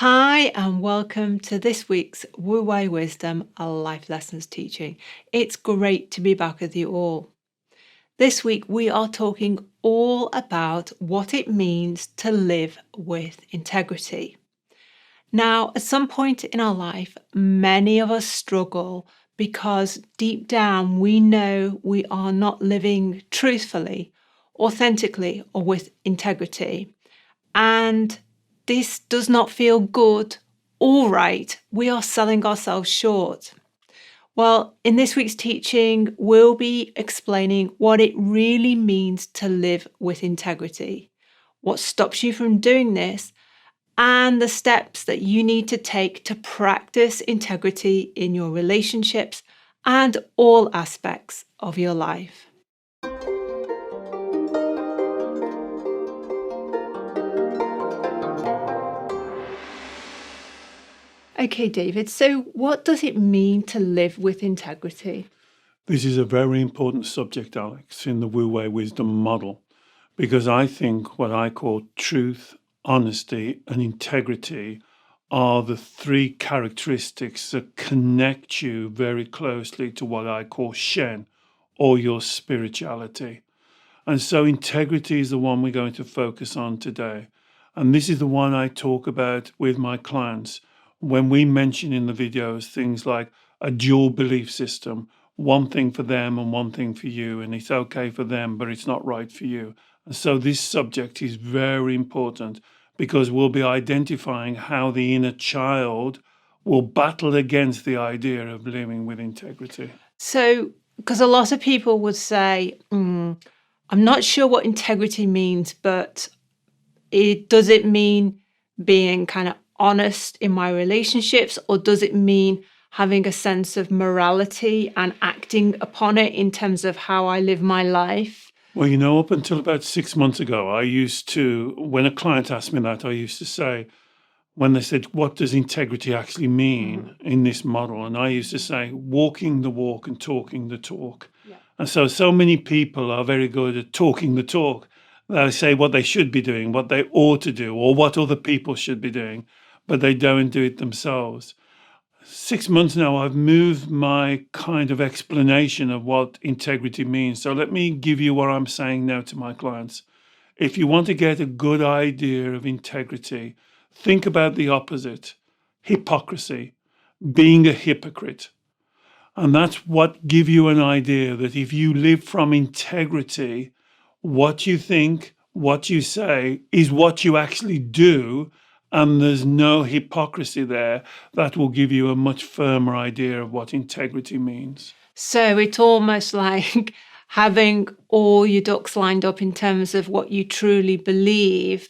Hi, and welcome to this week's Wu Wei Wisdom, a life lessons teaching. It's great to be back with you all. This week, we are talking all about what it means to live with integrity. Now, at some point in our life, many of us struggle because deep down we know we are not living truthfully, authentically, or with integrity. And this does not feel good or right. We are selling ourselves short. Well, in this week's teaching, we'll be explaining what it really means to live with integrity, what stops you from doing this, and the steps that you need to take to practice integrity in your relationships and all aspects of your life. Okay, David, so what does it mean to live with integrity? This is a very important subject, Alex, in the Wu Wei Wisdom model, because I think what I call truth, honesty, and integrity are the three characteristics that connect you very closely to what I call Shen, or your spirituality. And so integrity is the one we're going to focus on today. And this is the one I talk about with my clients when we mention in the videos things like a dual belief system, one thing for them and one thing for you, and it's okay for them, but it's not right for you. And so this subject is very important because we'll be identifying how the inner child will battle against the idea of living with integrity. So, because a lot of people would say, I'm not sure what integrity means, but does it mean being kind of honest in my relationships, or does it mean having a sense of morality and acting upon it in terms of how I live my life? Well, up until about 6 months ago, I used to, when a client asked me that, I used to say, when they said, what does integrity actually mean in this model? And I used to say, walking the walk and talking the talk. Yeah. And so many people are very good at talking the talk. They say what they should be doing, what they ought to do, or what other people should be doing, but they don't do it themselves. 6 months now, I've moved my kind of explanation of what integrity means. So let me give you what I'm saying now to my clients. If you want to get a good idea of integrity, think about the opposite, hypocrisy, being a hypocrite. And that's what give you an idea that if you live from integrity, what you think, what you say is what you actually do, and there's no hypocrisy there, that will give you a much firmer idea of what integrity means. So it's almost like having all your ducks lined up in terms of what you truly believe,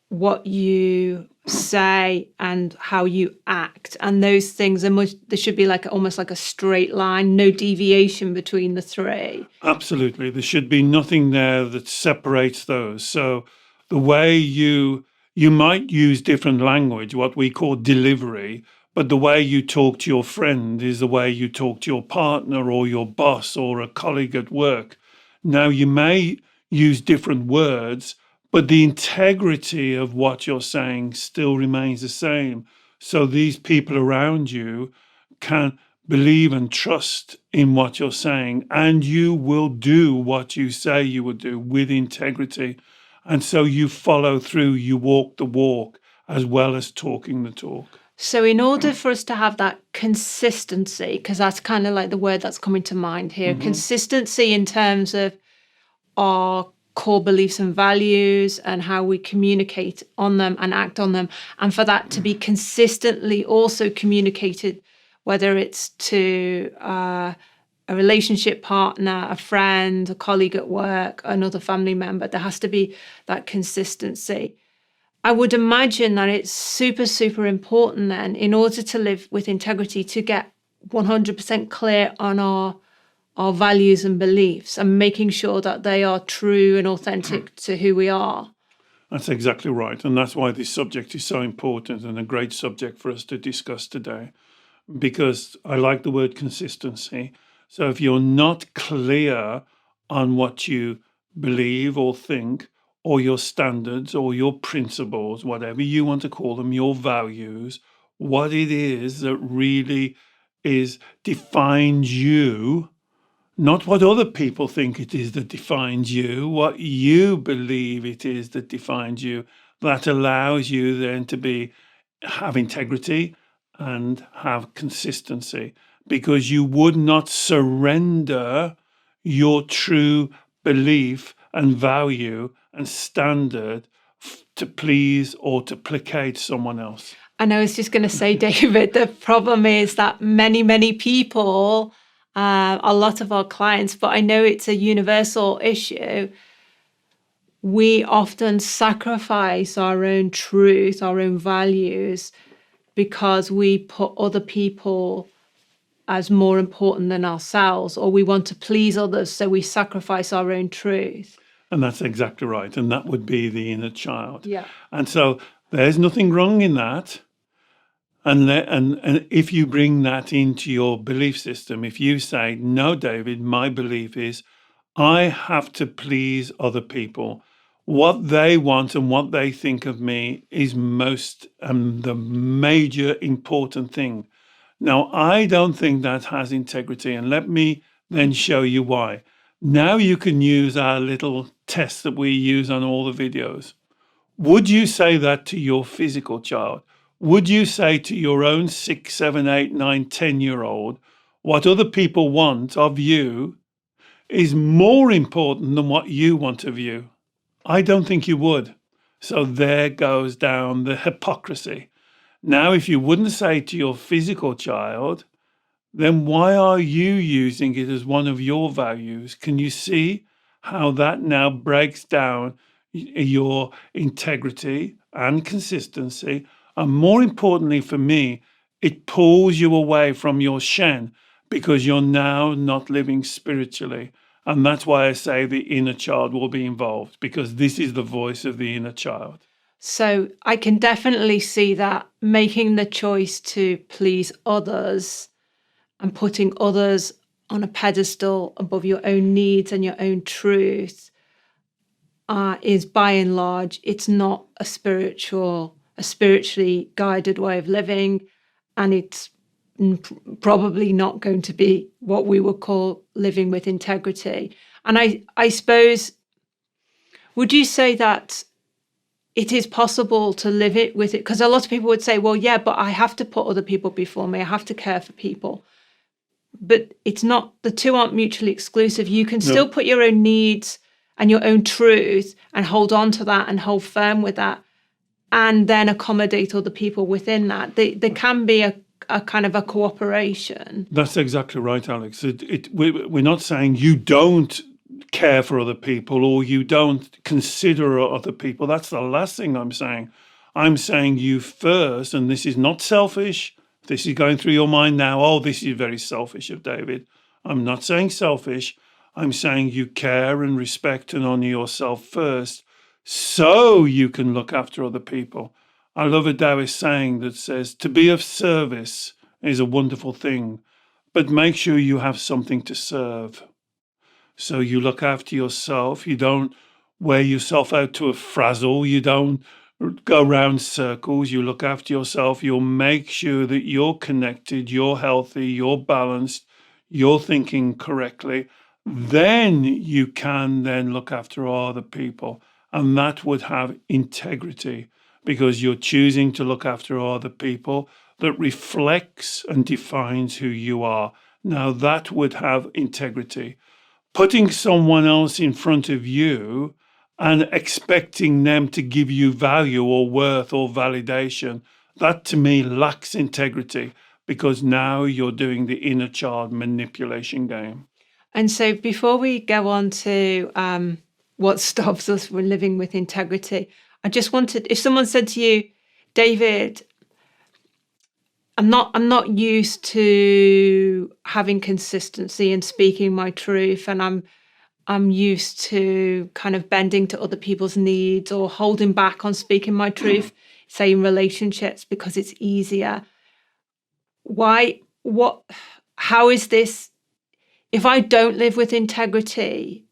what you say, and how you act. And those things there should be almost like a straight line, no deviation between the three. Absolutely. There should be nothing there that separates those. So the way you might use different language, what we call delivery, but the way you talk to your friend is the way you talk to your partner or your boss or a colleague at work. Now, you may use different words, but the integrity of what you're saying still remains the same. So these people around you can believe and trust in what you're saying, and you will do what you say you will do with integrity. And so you follow through, you walk the walk as well as talking the talk. So in order for us to have that consistency, because that's kind of like the word that's coming to mind here, consistency in terms of our core beliefs and values and how we communicate on them and act on them, and for that to be consistently also communicated, whether it's to a relationship partner, a friend, a colleague at work, another family member, there has to be that consistency. I would imagine that it's super, super important then, in order to live with integrity, to get 100% clear on our values and beliefs and making sure that they are true and authentic to who we are. That's exactly right. And that's why this subject is so important and a great subject for us to discuss today, because I like the word consistency. So if you're not clear on what you believe or think, or your standards or your principles, whatever you want to call them, your values, what it is that really defines you, not what other people think it is that defines you, what you believe it is that defines you, that allows you then to have integrity and have consistency, because you would not surrender your true belief and value and standard to please or to placate someone else. And I was just going to say, David, the problem is that many people, a lot of our clients, but I know it's a universal issue, we often sacrifice our own truth, our own values, because we put other people as more important than ourselves, or we want to please others, so we sacrifice our own truth. And that's exactly right. And that would be the inner child. Yeah. And so there's nothing wrong in that. And if you bring that into your belief system, if you say, no, David, my belief is I have to please other people. What they want and what they think of me is the major important thing. Now, I don't think that has integrity. And let me then show you why. Now you can use our little test that we use on all the videos. Would you say that to your physical child? Would you say to your own 6, 7, 8, 9, 10-year-old, what other people want of you is more important than what you want of you? I don't think you would. So there goes down the hypocrisy. Now, if you wouldn't say to your physical child, then why are you using it as one of your values? Can you see how that now breaks down your integrity and consistency? And more importantly for me, it pulls you away from your Shen, because you're now not living spiritually. And that's why I say the inner child will be involved, because this is the voice of the inner child. So I can definitely see that making the choice to please others and putting others on a pedestal above your own needs and your own truth is, by and large, it's not a spiritually guided way of living, and it's probably not going to be what we would call living with integrity. And I suppose, would you say that it is possible to live it with it? Because a lot of people would say, well, yeah, but I have to put other people before me. I have to care for people. But it's not, the two aren't mutually exclusive. You can still put your own needs and your own truth and hold on to that and hold firm with that, and then accommodate other people within that. There can be a kind of a cooperation. That's exactly right, Alex. We're not saying you don't care for other people or you don't consider other people. That's the last thing I'm saying. I'm saying you first, and this is not selfish. This is going through your mind now. Oh, this is very selfish of David. I'm not saying selfish. I'm saying you care and respect and honor yourself first, so you can look after other people. I love a Taoist saying that says, to be of service is a wonderful thing, but make sure you have something to serve. So you look after yourself. You don't wear yourself out to a frazzle. You don't go round circles. You look after yourself. You'll make sure that you're connected, you're healthy, you're balanced, you're thinking correctly. Then you can then look after other people. And that would have integrity, because you're choosing to look after other people that reflects and defines who you are. Now that would have integrity. Putting someone else in front of you and expecting them to give you value or worth or validation, that to me lacks integrity, because now you're doing the inner child manipulation game. And so before we go on to what stops us from living with integrity, I just wanted, if someone said to you, David, I'm not used to having consistency and speaking my truth, and I'm used to kind of bending to other people's needs or holding back on speaking my truth, say in relationships, because it's easier. How is this, if I don't live with integrity,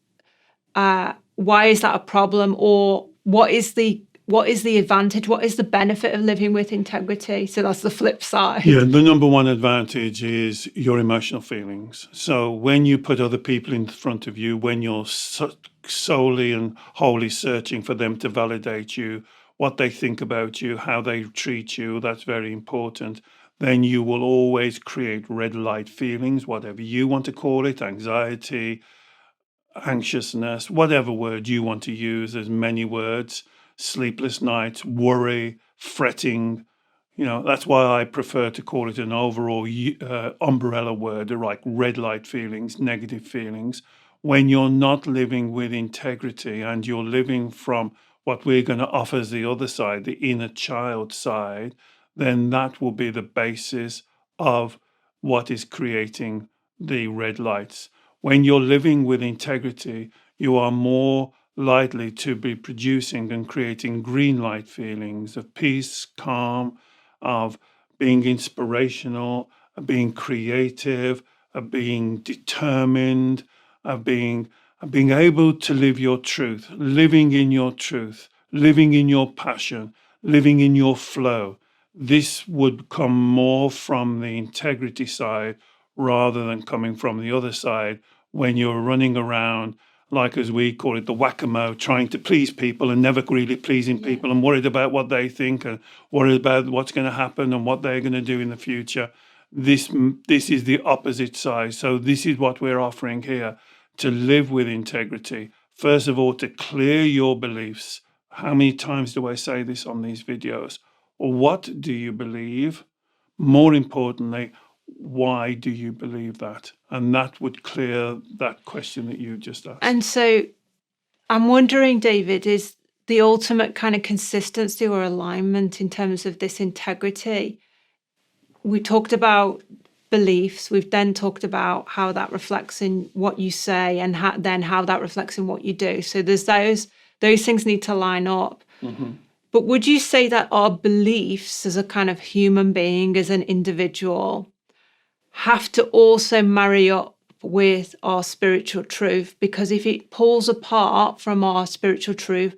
why is that a problem? Or what is the advantage? What is the benefit of living with integrity? So that's the flip side. Yeah, the number one advantage is your emotional feelings. So when you put other people in front of you, when you're solely and wholly searching for them to validate you, what they think about you, how they treat you, that's very important. Then you will always create red light feelings, whatever you want to call it, anxiety, anxiousness, whatever word you want to use. There's many words: sleepless nights, worry, fretting. That's why I prefer to call it an overall umbrella word, like red light feelings, negative feelings. When you're not living with integrity and you're living from what we're going to offer as the other side, the inner child side, then that will be the basis of what is creating the red lights. When you're living with integrity, you are more likely to be producing and creating green light feelings of peace, calm, of being inspirational, of being creative, of being determined, of being able to live your truth, living in your truth, living in your passion, living in your flow. This would come more from the integrity side rather than coming from the other side when you're running around, like as we call it, the whack-a-mole, trying to please people and never really pleasing people, and worried about what they think and worried about what's going to happen and what they're going to do in the future. This is the opposite side. So this is what we're offering here: to live with integrity. First of all, to clear your beliefs. How many times do I say this on these videos? What do you believe? More importantly, why do you believe that? And that would clear that question that you just asked. And so I'm wondering, David, is the ultimate kind of consistency or alignment in terms of this integrity? We talked about beliefs. We've then talked about how that reflects in what you say, and how that reflects in what you do. So there's those things need to line up. Mm-hmm. But would you say that our beliefs as a kind of human being, as an individual, have to also marry up with our spiritual truth? Because if it pulls apart from our spiritual truth,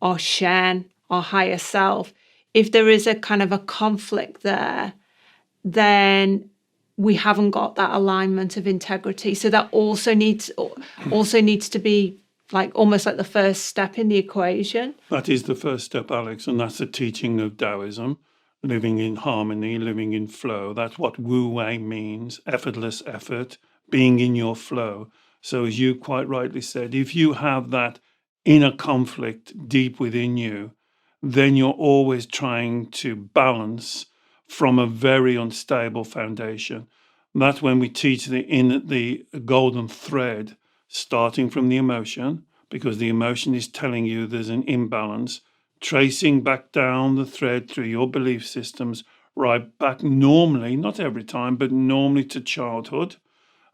our Shen, our higher self, if there is a kind of a conflict there, then we haven't got that alignment of integrity. So that also needs to be like almost like the first step in the equation. That is the first step, Alex, and that's the teaching of Taoism: living in harmony, living in flow. That's what Wu Wei means: effortless effort, being in your flow. So as you quite rightly said, if you have that inner conflict deep within you, then you're always trying to balance from a very unstable foundation. And that's when we teach the golden thread, starting from the emotion, because the emotion is telling you there's an imbalance, tracing back down the thread through your belief systems, right back normally, not every time, but normally to childhood.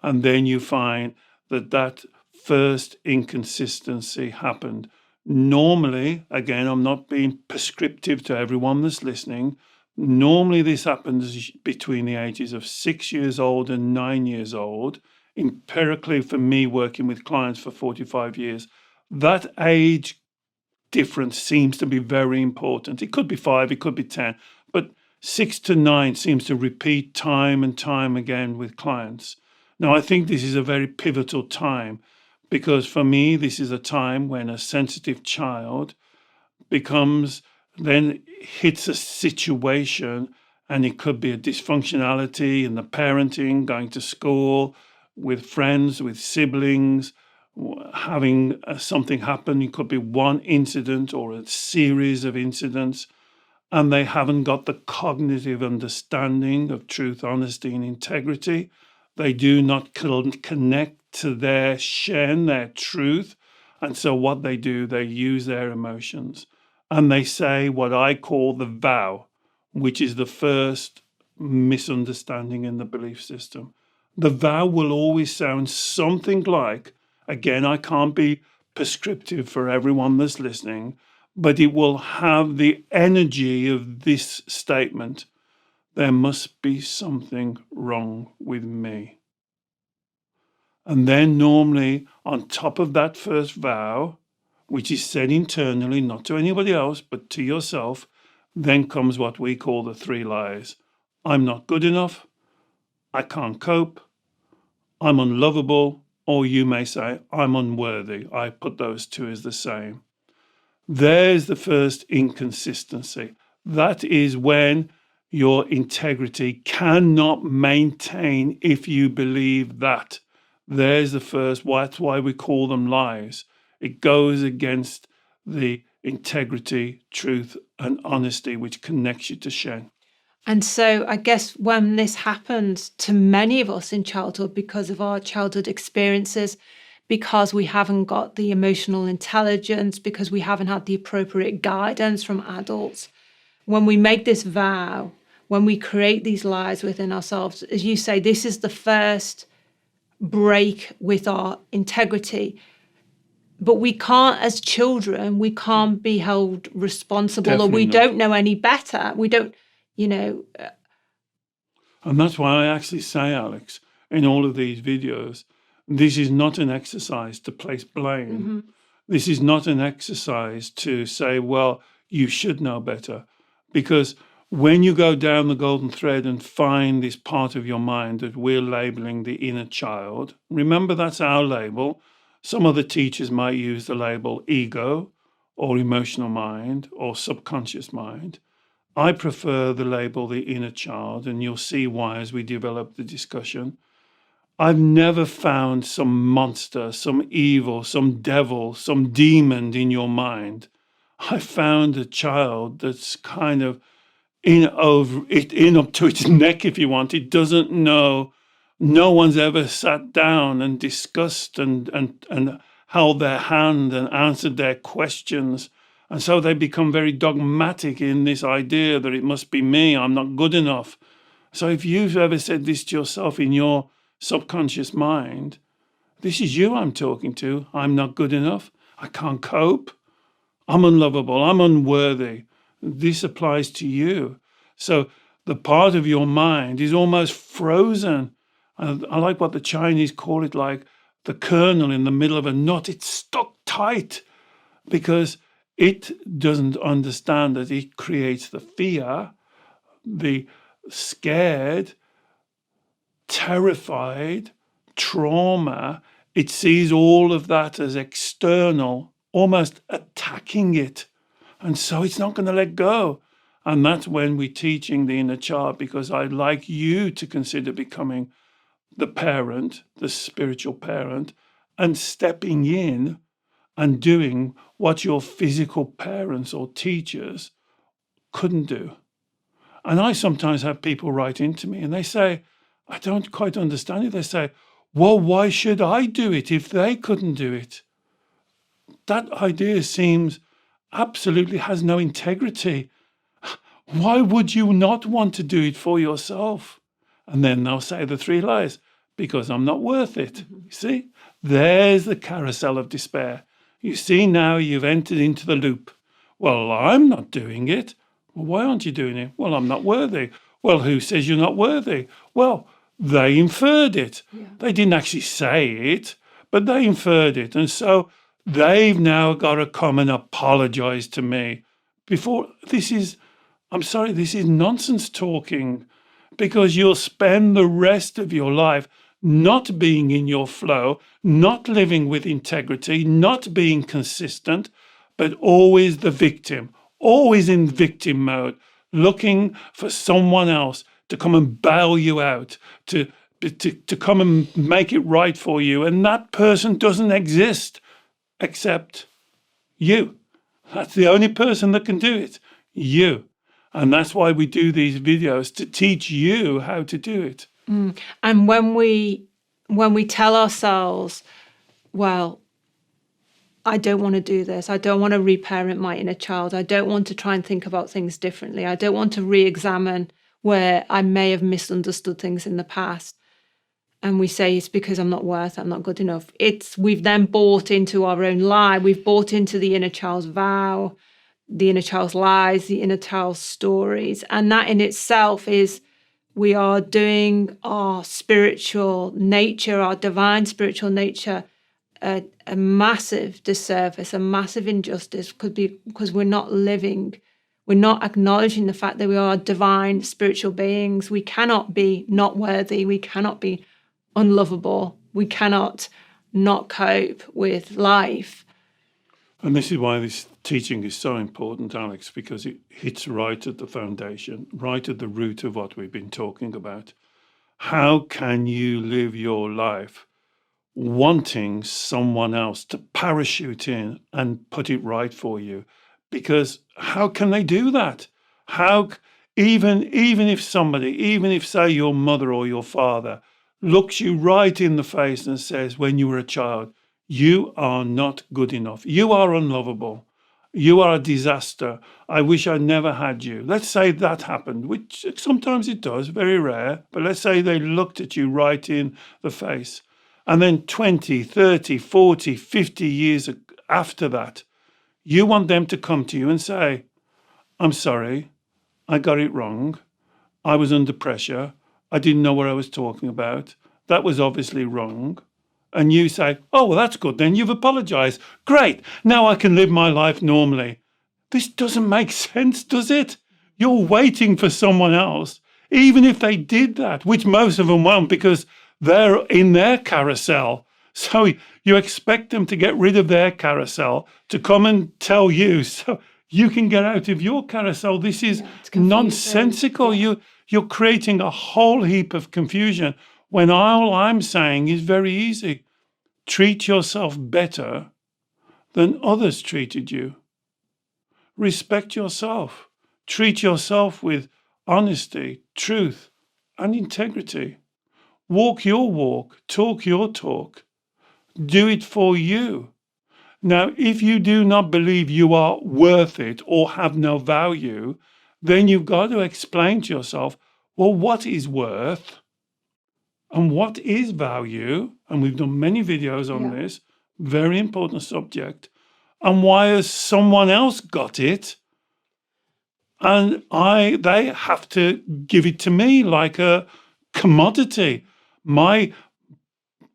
And then you find that first inconsistency happened. Normally, again, I'm not being prescriptive to everyone that's listening. Normally, this happens between the ages of 6 years old and 9 years old. Empirically, for me, working with clients for 45 years, that age difference seems to be very important. It could be 5, it could be 10, but 6 to 9 seems to repeat time and time again with clients. Now, I think this is a very pivotal time, because for me, this is a time when a sensitive child then hits a situation, and it could be a dysfunctionality in the parenting, going to school, with friends, with siblings, having something happen. It could be one incident or a series of incidents, and they haven't got the cognitive understanding of truth, honesty, and integrity. They do not connect to their Shen, their truth. And so what they do, they use their emotions, and they say what I call the vow, which is the first misunderstanding in the belief system. The vow will always sound something like, again, I can't be prescriptive for everyone that's listening, but it will have the energy of this statement: there must be something wrong with me. And then normally on top of that first vow, which is said internally, not to anybody else, but to yourself, then comes what we call the three lies. I'm not good enough. I can't cope. I'm unlovable. Or you may say, I'm unworthy. I put those two as the same. There's the first inconsistency. That is when your integrity cannot maintain if you believe that. There's the first, that's why we call them lies. It goes against the integrity, truth, and honesty which connects you to Shen. And so I guess when this happens to many of us in childhood because of our childhood experiences, because we haven't got the emotional intelligence, because we haven't had the appropriate guidance from adults, when we make this vow, when we create these lies within ourselves, as you say, this is the first break with our integrity. But we can't, as children, we can't be held responsible. Definitely or we not. don't know any better. We don't, And that's why I actually say, Alex, in all of these videos, this is not an exercise to place blame. Mm-hmm. This is not an exercise to say, well, you should know better. Because when you go down the golden thread and find this part of your mind that we're labeling the inner child, remember that's our label. Some other teachers might use the label ego or emotional mind or subconscious mind. I prefer the label the inner child, and you'll see why as we develop the discussion. I've never found some monster, some evil, some devil, some demon in your mind. I found a child that's kind of in up to its neck, if you want. It doesn't know. No one's ever sat down and discussed and held their hand and answered their questions. And so they become very dogmatic in this idea that it must be me, I'm not good enough. So if you've ever said this to yourself in your subconscious mind, this is you I'm talking to. I'm not good enough. I can't cope. I'm unlovable. I'm unworthy. This applies to you. So the part of your mind is almost frozen. I like what the Chinese call it, like the kernel in the middle of a nut. It's stuck tight because it doesn't understand that it creates the fear, the scared, terrified, trauma. It sees all of that as external, almost attacking it. And so it's not going to let go. And that's when we're teaching the inner child, because I'd like you to consider becoming the parent, the spiritual parent, and stepping in and doing what your physical parents or teachers couldn't do. And I sometimes have people write into me and they say, I don't quite understand it. They say, well, why should I do it if they couldn't do it? That idea seems absolutely has no integrity. Why would you not want to do it for yourself? And then they'll say the three lies, because I'm not worth it. Mm-hmm. You see, there's the carousel of despair. You see, now you've entered into the loop. Well, I'm not doing it. Well, why aren't you doing it? Well, I'm not worthy. Well, who says you're not worthy? Well, they inferred it. Yeah. They didn't actually say it, but they inferred it. And so they've now got to come and apologize to me. This is nonsense talking, because you'll spend the rest of your life not being in your flow, not living with integrity, not being consistent, but always the victim, always in victim mode, looking for someone else to come and bail you out, to come and make it right for you. And that person doesn't exist except you. That's the only person that can do it, you. And that's why we do these videos, to teach you how to do it. Mm. And when we tell ourselves, well, I don't want to do this. I don't want to reparent my inner child. I don't want to try and think about things differently. I don't want to re-examine where I may have misunderstood things in the past. And we say it's because I'm not worth it, I'm not good enough. We've then bought into our own lie. We've bought into the inner child's vow, the inner child's lies, the inner child's stories. And that in itself is, we are doing our spiritual nature, our divine spiritual nature, a massive disservice, a massive injustice, because we're not living, we're not acknowledging the fact that we are divine spiritual beings. We cannot be not worthy. We cannot be unlovable. We cannot not cope with life. And this is why this teaching is so important, Alex, because it hits right at the foundation, right at the root of what we've been talking about. How can you live your life wanting someone else to parachute in and put it right for you? Because how can they do that? How, even if somebody, even if, say, your mother or your father looks you right in the face and says, when you were a child, you are not good enough, you are unlovable, you are a disaster, I wish I never had you. Let's say that happened, which sometimes it does, very rare, but let's say they looked at you right in the face. And then 20, 30, 40, 50 years after that, you want them to come to you and say, I'm sorry, I got it wrong. I was under pressure. I didn't know what I was talking about. That was obviously wrong. And you say, oh, well, that's good then. You've apologized. Great. Now I can live my life normally. This doesn't make sense, does it? You're waiting for someone else, even if they did that, which most of them won't because they're in their carousel. So you expect them to get rid of their carousel to come and tell you so you can get out of your carousel. This is nonsensical. Yeah. You're creating a whole heap of confusion when all I'm saying is very easy. Treat yourself better than others treated you. Respect yourself. Treat yourself with honesty, truth, and integrity. Walk your walk, talk your talk. Do it for you. Now, if you do not believe you are worth it or have no value, then you've got to explain to yourself, well, what is worth and what is value? And we've done many videos on this, very important subject. And why has someone else got it? And they have to give it to me like a commodity. My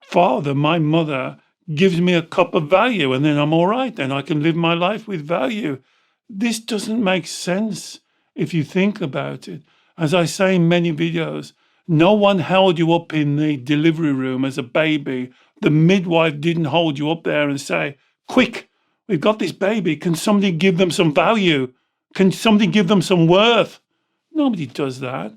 father, my mother gives me a cup of value and then I'm all right. Then I can live my life with value. This doesn't make sense if you think about it. As I say in many videos, no one held you up in the delivery room as a baby. The midwife didn't hold you up there and say, quick, we've got this baby. Can somebody give them some value? Can somebody give them some worth? Nobody does that.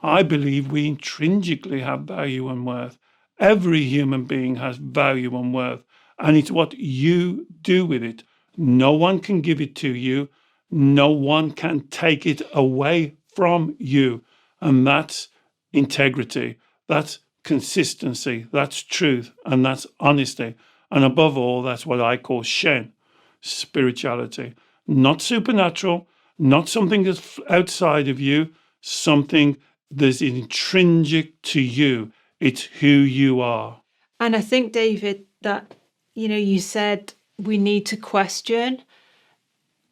I believe we intrinsically have value and worth. Every human being has value and worth, and it's what you do with it. No one can give it to you. No one can take it away from you. And that's integrity. That's consistency. That's truth. And that's honesty. And above all, that's what I call Shen, spirituality. Not supernatural, not something that's outside of you, something that's intrinsic to you. It's who you are. And I think, David, that, you said we need to question,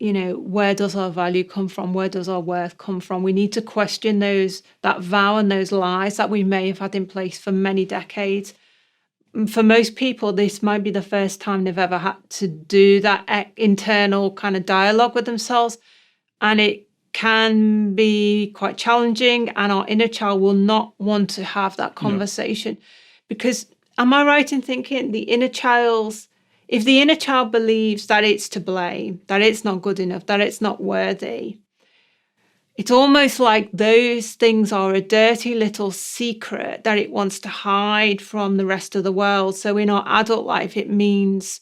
where does our value come from? Where does our worth come from? We need to question that vow and those lies that we may have had in place for many decades. For most people, this might be the first time they've ever had to do that internal kind of dialogue with themselves. And it can be quite challenging, and our inner child will not want to have that conversation. Because am I right in thinking if the inner child believes that it's to blame, that it's not good enough, that it's not worthy, it's almost like those things are a dirty little secret that it wants to hide from the rest of the world. So in our adult life, it means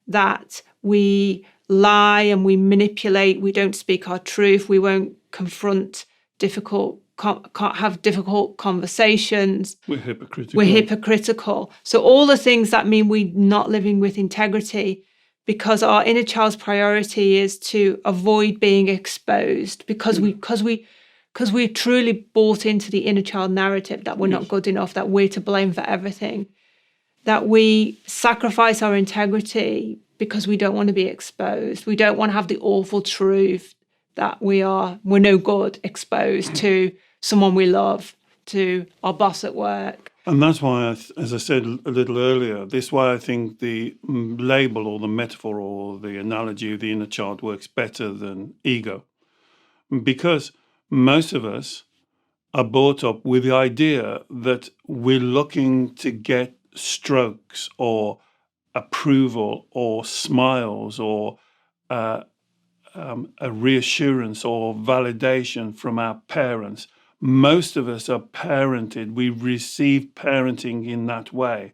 that we lie and we manipulate, we don't speak our truth, we won't confront can't have difficult conversations. We're hypocritical. So all the things that mean we're not living with integrity, because our inner child's priority is to avoid being exposed, because we're truly bought into the inner child narrative that we're not good enough, that we're to blame for everything, that we sacrifice our integrity because we don't want to be exposed. We don't want to have the awful truth that we're no good exposed to someone we love, to our boss at work. And that's why, as I said a little earlier, this is why I think the label or the metaphor or the analogy of the inner child works better than ego. Because most of us are brought up with the idea that we're looking to get strokes or approval or smiles or a reassurance or validation from our parents. Most of us are parented. We receive parenting in that way.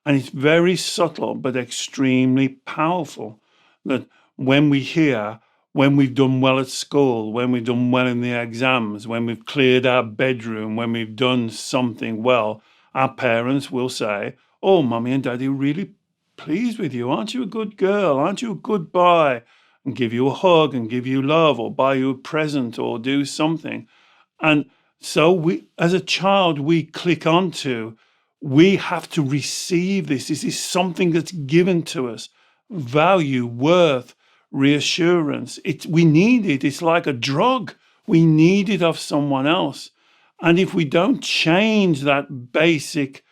And it's very subtle but extremely powerful that when we hear, when we've done well at school, when we've done well in the exams, when we've cleared our bedroom, when we've done something well, our parents will say, "Oh, Mummy and Daddy are really pleased with you. Aren't you a good girl? Aren't you a good boy?" And give you a hug and give you love or buy you a present or do something. And so we, as a child, we click onto, we have to receive this. This is something that's given to us. Value, worth, reassurance. We need it. It's like a drug. We need it of someone else. And if we don't change that basic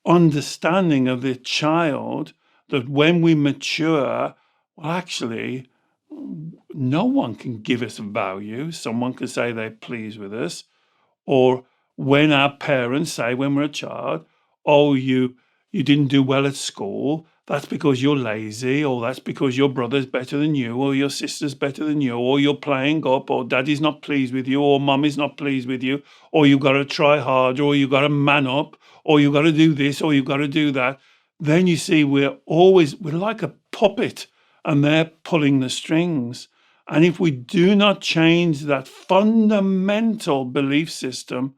understanding of the child, that when we mature, well, actually, no one can give us value. Someone can say they're pleased with us. Or when our parents say when we're a child, "Oh, you didn't do well at school, that's because you're lazy, or that's because your brother's better than you, or your sister's better than you, or you're playing up, or daddy's not pleased with you, or mummy's not pleased with you, or you've got to try harder, or you've got to man up, or you've got to do this, or you've got to do that." Then you see we're like a puppet and they're pulling the strings. And if we do not change that fundamental belief system,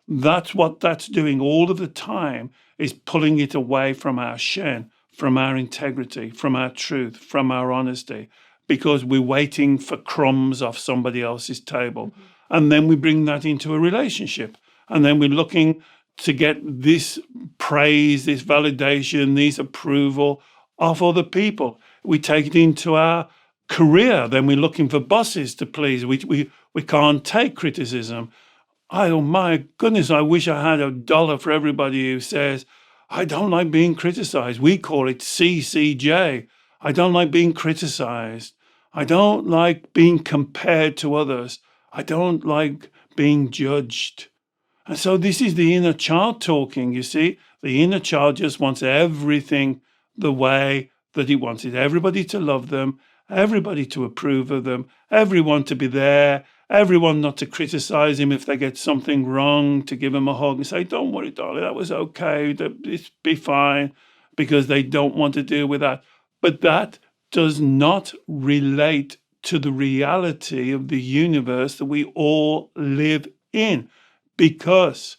that's what that's doing all of the time, is pulling it away from our shen, from our integrity, from our truth, from our honesty, because we're waiting for crumbs off somebody else's table. And then we bring that into a relationship. And then we're looking to get this praise, this validation, this approval of other people. We take it into our career, then we're looking for bosses to please. We can't take criticism. Oh my goodness, I wish I had $1 for everybody who says, "I don't like being criticized." We call it CCJ. I don't like being criticized. I don't like being compared to others. I don't like being judged. And so this is the inner child talking, you see. The inner child just wants everything the way that he wants it. Everybody to love them, everybody to approve of them, everyone to be there, everyone not to criticize him if they get something wrong, to give him a hug and say, "Don't worry, darling, that was okay, it's be fine," because they don't want to deal with that. But that does not relate to the reality of the universe that we all live in, because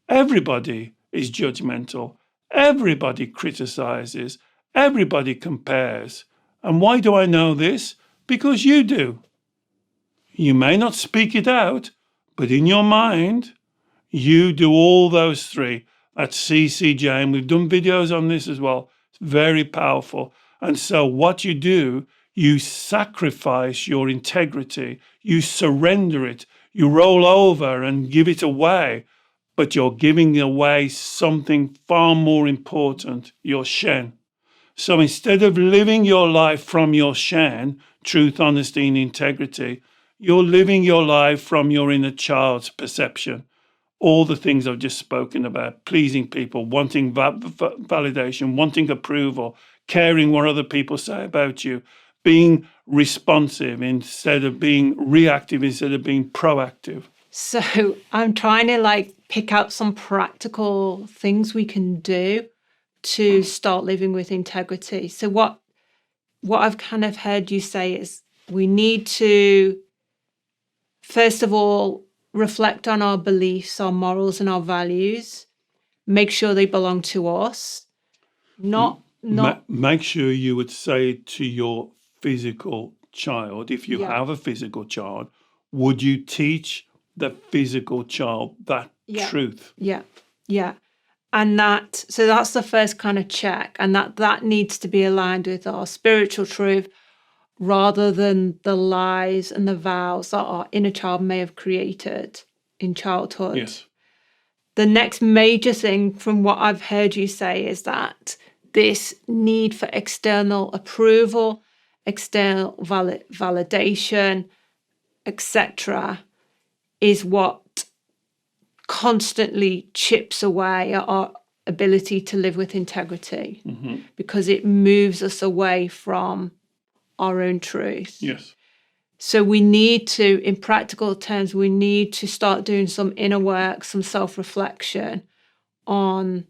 everybody is judgmental, everybody criticizes, everybody compares. And why do I know this? Because you do. You may not speak it out, but in your mind, you do all those three. That's CCJ, and we've done videos on this as well. It's very powerful. And so what you do, you sacrifice your integrity, you surrender it, you roll over and give it away, but you're giving away something far more important, your shen. So instead of living your life from your shen, truth, honesty, and integrity, you're living your life from your inner child's perception. All the things I've just spoken about, pleasing people, wanting validation, wanting approval, caring what other people say about you, being responsive instead of being reactive, instead of being proactive. So I'm trying to pick out some practical things we can do to start living with integrity. So what I've kind of heard you say is we need to, first of all, reflect on our beliefs, our morals, and our values. Make sure they belong to us. Make sure you would say to your physical child, if you have a physical child, would you teach the physical child that truth? Yeah. And so that's the first kind of check, and that needs to be aligned with our spiritual truth rather than the lies and the vows that our inner child may have created in childhood. Yes. The next major thing from what I've heard you say is that this need for external approval, external validation, etc., is what constantly chips away at our ability to live with integrity, because it moves us away from our own truth. Yes. So we need to, in practical terms, we need to start doing some inner work, some self-reflection on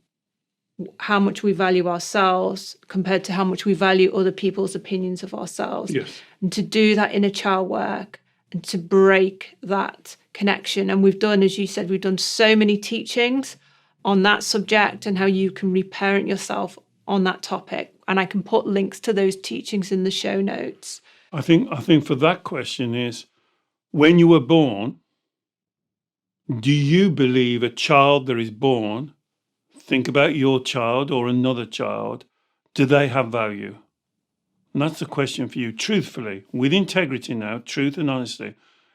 how much we value ourselves compared to how much we value other people's opinions of ourselves. Yes. And to do that inner child work and to break that connection. And we've done, as you said, we've done so many teachings on that subject and how you can reparent yourself on that topic. And I can put links to those teachings in the show notes. I think for that question is, when you were born, do you believe a child that is born, think about your child or another child, do they have value? And that's the question for you, truthfully, with integrity now, truth and honesty.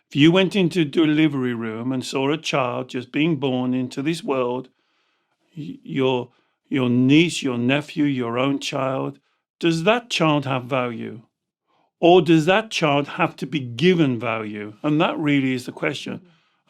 If you went into a delivery room and saw a child just being born into this world, your niece, your nephew, your own child, does that child have value? Or does that child have to be given value? And that really is the question.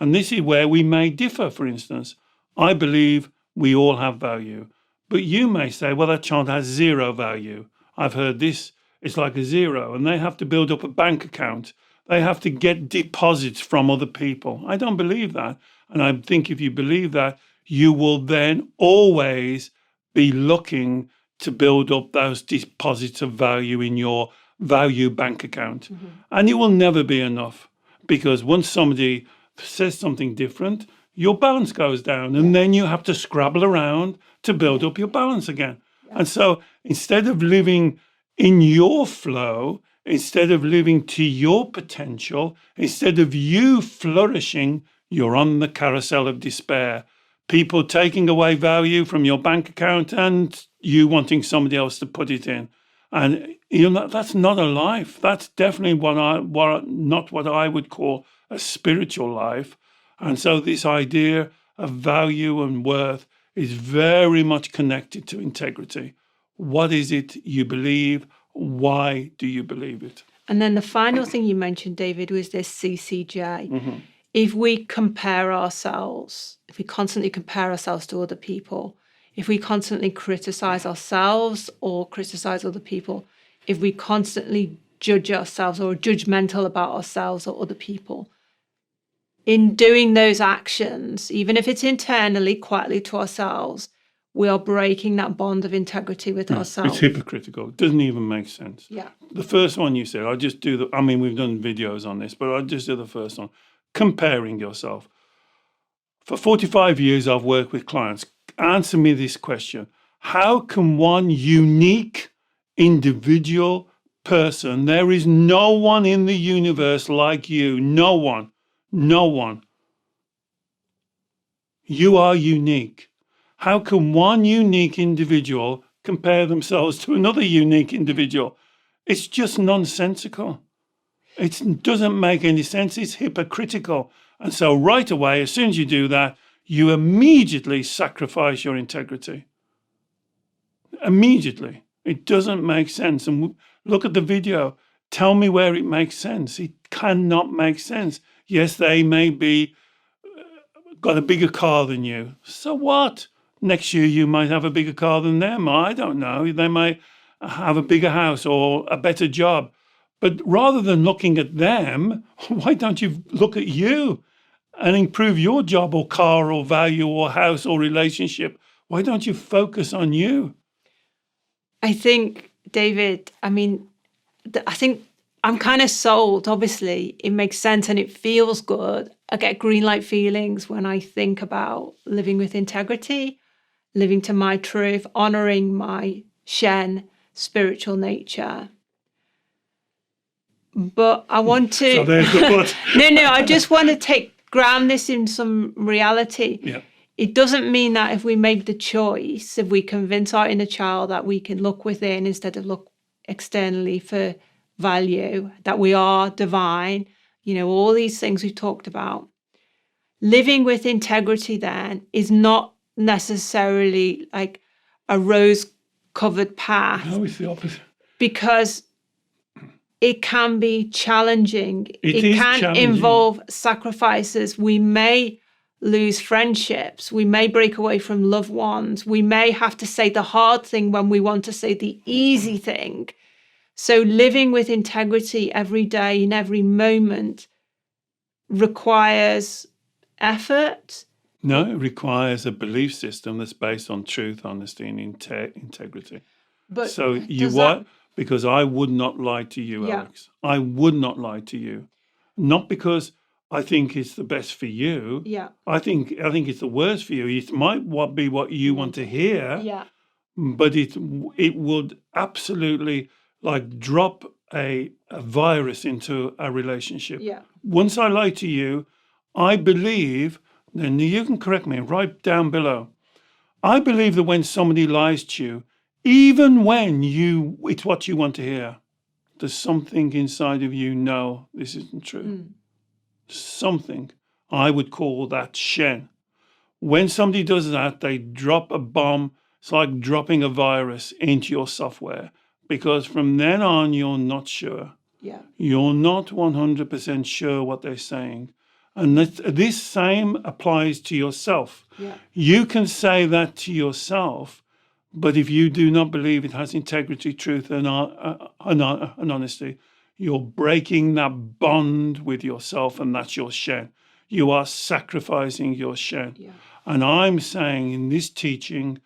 And this is where we may differ, for instance. I believe we all have value. But you may say, well, that child has zero value. I've heard this, it's like a zero, and they have to build up a bank account. They have to get deposits from other people. I don't believe that. And I think if you believe that, you will then always be looking to build up those deposits of value in your value bank account. And it will never be enough, because once somebody says something different, your balance goes down, and then you have to scrabble around to build up your balance again. And so instead of living in your flow, instead of living to your potential, instead of you flourishing, you're on the carousel of despair. People taking away value from your bank account and you wanting somebody else to put it in. And that's not a life. That's definitely not what I would call a spiritual life. And so this idea of value and worth is very much connected to integrity. What is it you believe? Why do you believe it? And then the final thing you mentioned, David, was this CCJ. If we compare ourselves, if we constantly compare ourselves to other people, if we constantly criticize ourselves or criticize other people, if we constantly judge ourselves or are judgmental about ourselves or other people, in doing those actions, even if it's internally, quietly to ourselves, we are breaking that bond of integrity with ourselves. It's hypocritical. It doesn't even make sense. Yeah. The first one you said, I'll just do we've done videos on this, but I'll just do the first one. Comparing yourself. For 45 years, I've worked with clients. Answer me this question. How can one unique individual person, there is no one in the universe like you, no one. You are unique. How can one unique individual compare themselves to another unique individual? It's just nonsensical. It doesn't make any sense. It's hypocritical. And so right away, as soon as you do that, you immediately sacrifice your integrity. Immediately. It doesn't make sense. And look at the video. Tell me where it makes sense. It cannot make sense. Yes, they may be got a bigger car than you. So what? Next year you might have a bigger car than them. I don't know. They might have a bigger house or a better job. But rather than looking at them, why don't you look at you and improve your job or car or value or house or relationship? Why don't you focus on you? I think, David, I think I'm kind of sold. Obviously, it makes sense and it feels good. I get green light feelings when I think about living with integrity, living to my truth, honoring my Shen spiritual nature. But I want to... So there's the but. No, I just want to ground this in some reality. Yeah. It doesn't mean that if we make the choice, if we convince our inner child that we can look within instead of look externally for value, that we are divine, all these things we've talked about. Living with integrity then is not necessarily like a rose-covered path. No, it's the opposite. Because it can be challenging. It can challenging. Involve sacrifices. We may lose friendships. We may break away from loved ones. We may have to say the hard thing when we want to say the easy thing. So living with integrity every day in every moment requires effort. No, it requires a belief system that's based on truth, honesty, and integrity. But so you what? Because I would not lie to you, Alex. I would not lie to you. Not because I think it's the best for you. Yeah. I think it's the worst for you. It might be what you want to hear. Yeah. But it would absolutely like drop a virus into a relationship. Yeah. Once I lie to you, I believe, and you can correct me right down below, I believe that when somebody lies to you, even when it's what you want to hear, there's something inside of you, no, this isn't true. Something. I would call that Shen. When somebody does that, they drop a bomb. It's like dropping a virus into your software, because from then on, you're not sure. Yeah. You're not 100% sure what they're saying. And this same applies to yourself. Yeah. You can say that to yourself, but if you do not believe it has integrity, truth, and honesty, you're breaking that bond with yourself, and that's your Shen. You are sacrificing your Shen. Yeah. And I'm saying in this teaching,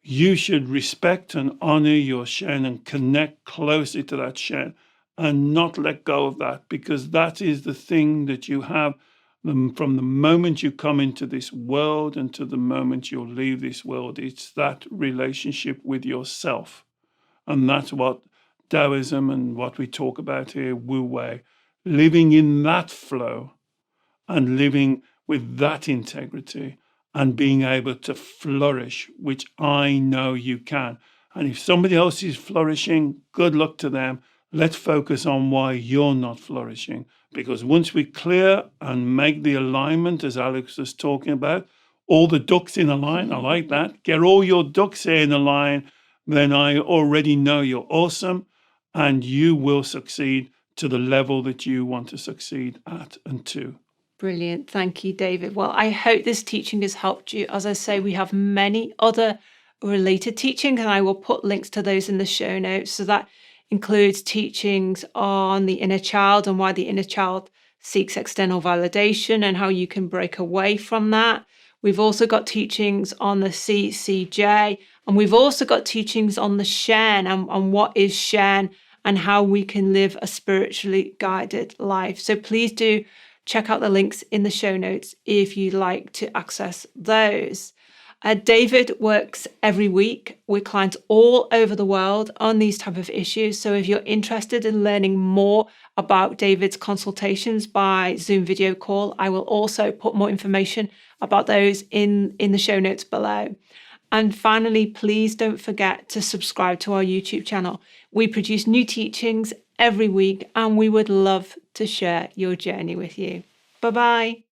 you should respect and honor your Shen and connect closely to that Shen and not let go of that, because that is the thing that you have from the moment you come into this world and to the moment you'll leave this world. It's that relationship with yourself. And that's what Taoism and what we talk about here, Wu Wei, living in that flow and living with that integrity and being able to flourish, which I know you can. And if somebody else is flourishing, good luck to them. Let's focus on why you're not flourishing. Because once we clear and make the alignment, as Alex was talking about, all the ducks in a line, I like that. Get all your ducks in a line, then I already know you're awesome and you will succeed to the level that you want to succeed at and to. Brilliant. Thank you, David. Well, I hope this teaching has helped you. As I say, we have many other related teachings, and I will put links to those in the show notes. So that includes teachings on the inner child and why the inner child seeks external validation and how you can break away from that. We've also got teachings on the CCJ, and we've also got teachings on the Shen and what is Shen and how we can live a spiritually guided life. So please do check out the links in the show notes if you'd like to access those. David works every week with clients all over the world on these type of issues. So if you're interested in learning more about David's consultations by Zoom video call, I will also put more information about those in the show notes below. And finally, please don't forget to subscribe to our YouTube channel. We produce new teachings every week, and we would love to share your journey with you. Bye-bye.